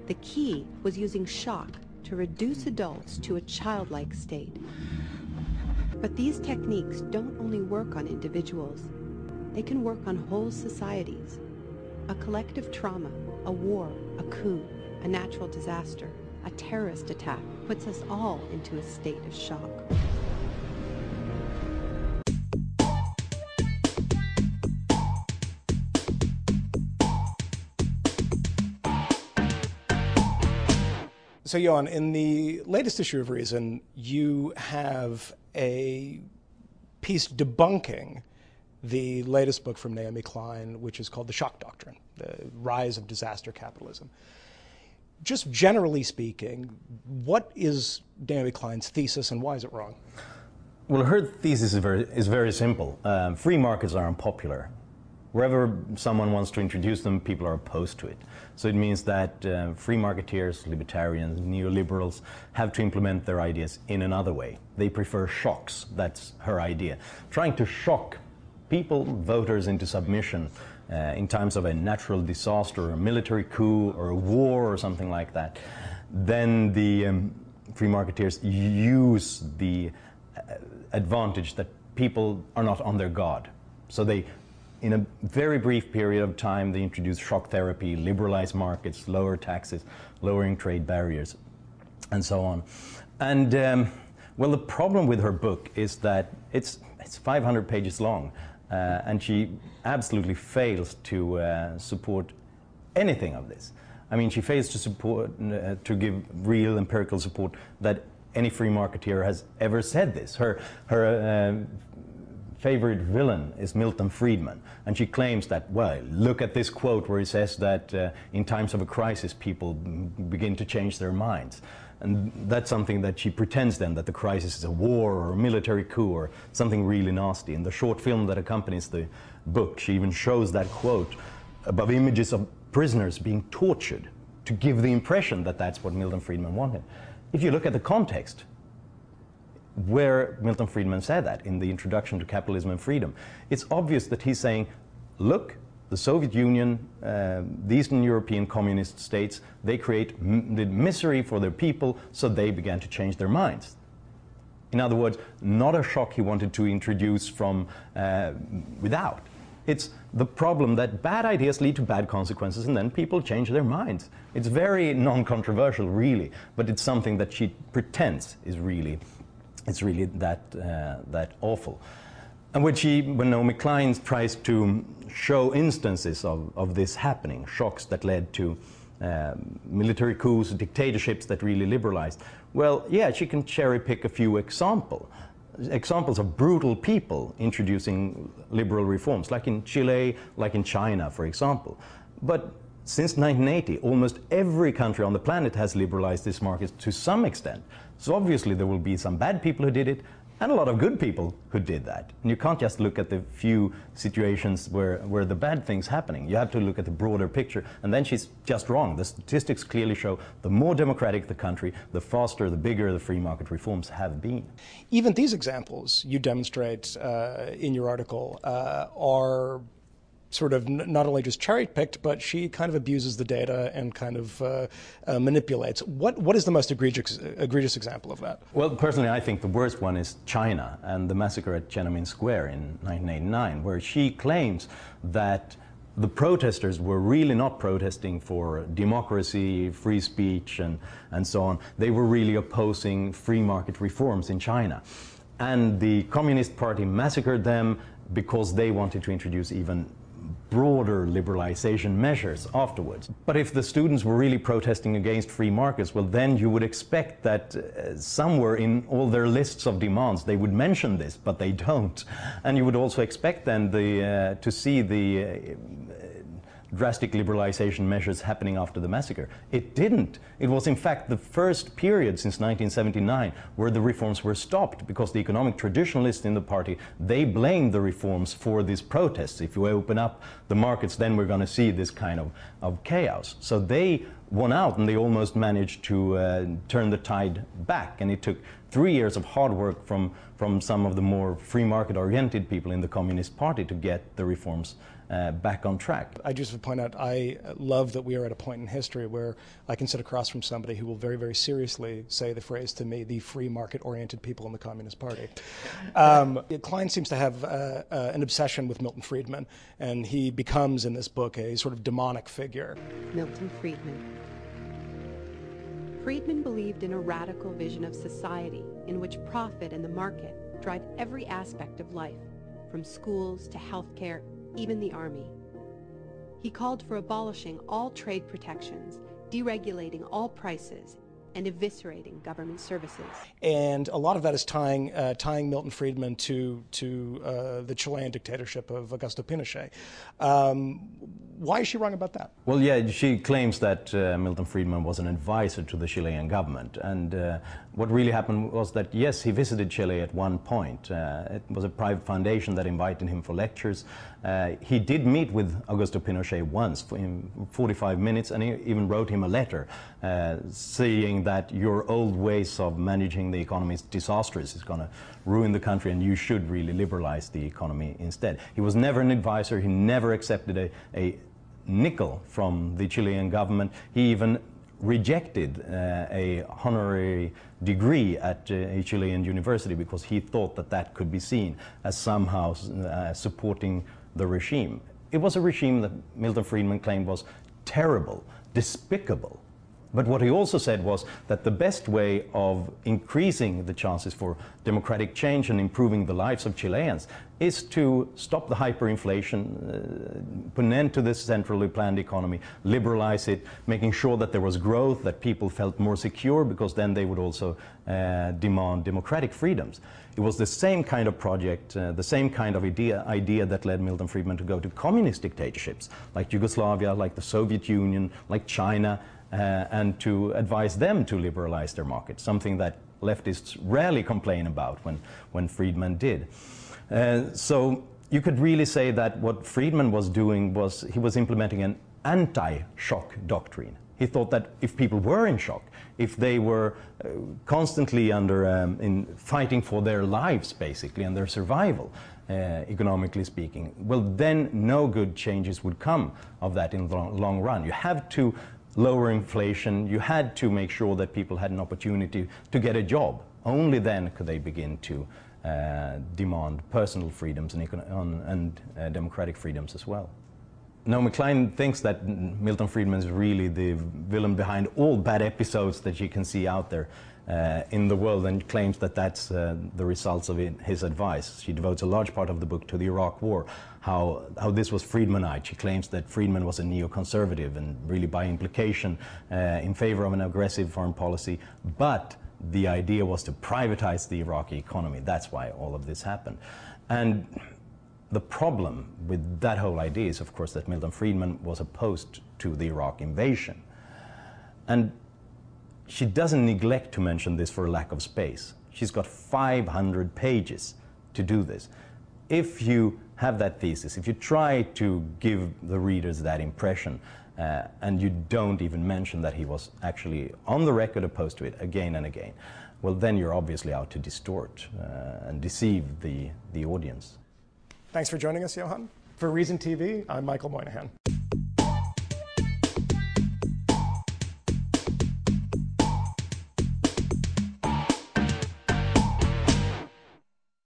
The key was using shock to reduce adults to a childlike state. But these techniques don't only work on individuals. They can work on whole societies. A collective trauma, a war, a coup, a natural disaster, a terrorist attack puts us all into a state of shock. So, Johan, in the latest issue of Reason, you have a piece debunking the latest book from Naomi Klein, which is called The Shock Doctrine, The Rise of Disaster Capitalism. Just generally speaking, what is Naomi Klein's thesis and why is it wrong? Well, her thesis is very simple. Free markets are unpopular. Wherever someone wants to introduce them, people are opposed to it. So it means that free marketeers, libertarians, neoliberals have to implement their ideas in another way. They prefer shocks. That's her idea. Trying to shock people, voters, into submission in times of a natural disaster, or a military coup, or a war, or something like that. Then the free marketeers use the advantage that people are not on their guard. So they, in a very brief period of time, they introduce shock therapy, liberalize markets, lower taxes, lowering trade barriers, and so on. And well, the problem with her book is that it's 500 pages long, and she absolutely fails to support anything of this. I mean, she fails to support, to give real empirical support that any free marketeer has ever said this. Her favorite villain is Milton Friedman, and she claims that, well, look at this quote where he says that in times of a crisis people begin to change their minds. And that's something that she pretends then that the crisis is a war or a military coup or something really nasty. In the short film that accompanies the book, she even shows that quote above images of prisoners being tortured to give the impression that that's what Milton Friedman wanted. If you look at the context where Milton Friedman said that in the introduction to Capitalism and Freedom, it's obvious that he's saying, look, the Soviet Union, the Eastern European communist states, they create the misery for their people, so they began to change their minds. In other words, not a shock he wanted to introduce from without. It's the problem that bad ideas lead to bad consequences, and then people change their minds. It's very non-controversial, really, but it's something that she pretends is really, it's really that awful. And when Naomi Klein tries to show instances of this happening, shocks that led to military coups, dictatorships that really liberalized, well, yeah, she can cherry pick a few examples of brutal people introducing liberal reforms, like in Chile, like in China, for example. But since 1980, almost every country on the planet has liberalized its markets to some extent. So obviously there will be some bad people who did it, and a lot of good people who did that. And you can't just look at the few situations where the bad thing's happening. You have to look at the broader picture, and then she's just wrong. The statistics clearly show the more democratic the country, the faster, the bigger the free market reforms have been. Even these examples you demonstrate in your article are sort of not only just cherry-picked, but she kind of abuses the data and kind of manipulates. What is the most egregious example of that? Well, personally, I think the worst one is China and the massacre at Tiananmen Square in 1989, where she claims that the protesters were really not protesting for democracy, free speech, and so on. They were really opposing free market reforms in China. And the Communist Party massacred them because they wanted to introduce even broader liberalization measures afterwards. But if the students were really protesting against free markets, well, then you would expect that somewhere in all their lists of demands they would mention this, but they don't. And you would also expect then to see the drastic liberalization measures happening after the massacre. It didn't. It was in fact the first period since 1979 where the reforms were stopped because the economic traditionalists in the party, they blamed the reforms for these protests. If you open up the markets, then we're going to see this kind of chaos. So they won out, and they almost managed to turn the tide back, and it took 3 years of hard work from some of the more free market oriented people in the Communist Party to get the reforms back on track. I just would point out, I love that we are at a point in history where I can sit across from somebody who will very, very seriously say the phrase to me, the free market-oriented people in the Communist Party. Klein seems to have an obsession with Milton Friedman, and he becomes, in this book, a sort of demonic figure. Milton Friedman. Friedman believed in a radical vision of society in which profit and the market drive every aspect of life, from schools to healthcare, even the army. He called for abolishing all trade protections, deregulating all prices, and eviscerating government services. And a lot of that is tying Milton Friedman to the Chilean dictatorship of Augusto Pinochet. Why is she wrong about that? Well, yeah, she claims that Milton Friedman was an advisor to the Chilean government. And what really happened was that, yes, he visited Chile at one point. It was a private foundation that invited him for lectures. He did meet with Augusto Pinochet once for 45 minutes, and he even wrote him a letter saying that your old ways of managing the economy is disastrous, it's going to ruin the country, and you should really liberalize the economy instead. He was never an advisor. He never accepted a nickel from the Chilean government. He even rejected a honorary degree at a Chilean university because he thought that that could be seen as somehow supporting the regime. It was a regime that Milton Friedman claimed was terrible, despicable. But what he also said was that the best way of increasing the chances for democratic change and improving the lives of Chileans is to stop the hyperinflation, put an end to this centrally planned economy, liberalize it, making sure that there was growth, that people felt more secure, because then they would also demand democratic freedoms. It was the same kind of project, the same kind of idea that led Milton Friedman to go to communist dictatorships like Yugoslavia, like the Soviet Union, like China, and to advise them to liberalize their market, something that leftists rarely complain about when Friedman did. So you could really say that what Friedman was doing was he was implementing an anti-shock doctrine. He thought that if people were in shock, if they were constantly fighting for their lives, basically, and their survival, economically speaking, well, then no good changes would come of that in the long run. You have to lower inflation. You had to make sure that people had an opportunity to get a job. Only then could they begin to demand personal freedoms and democratic freedoms as well. Naomi Klein thinks that Milton Friedman is really the villain behind all bad episodes that you can see out there in the world, and claims that that's the results of his advice. She devotes a large part of the book to the Iraq War, how this was Friedmanite. She claims that Friedman was a neoconservative and really by implication in favor of an aggressive foreign policy, but the idea was to privatize the Iraqi economy. That's why all of this happened. And the problem with that whole idea is, of course, that Milton Friedman was opposed to the Iraq invasion. And she doesn't neglect to mention this for a lack of space. She's got 500 pages to do this. If you have that thesis, if you try to give the readers that impression, and you don't even mention that he was actually on the record opposed to it again and again, well, then you're obviously out to distort and deceive the audience. Thanks for joining us, Johan. For Reason TV, I'm Michael Moynihan.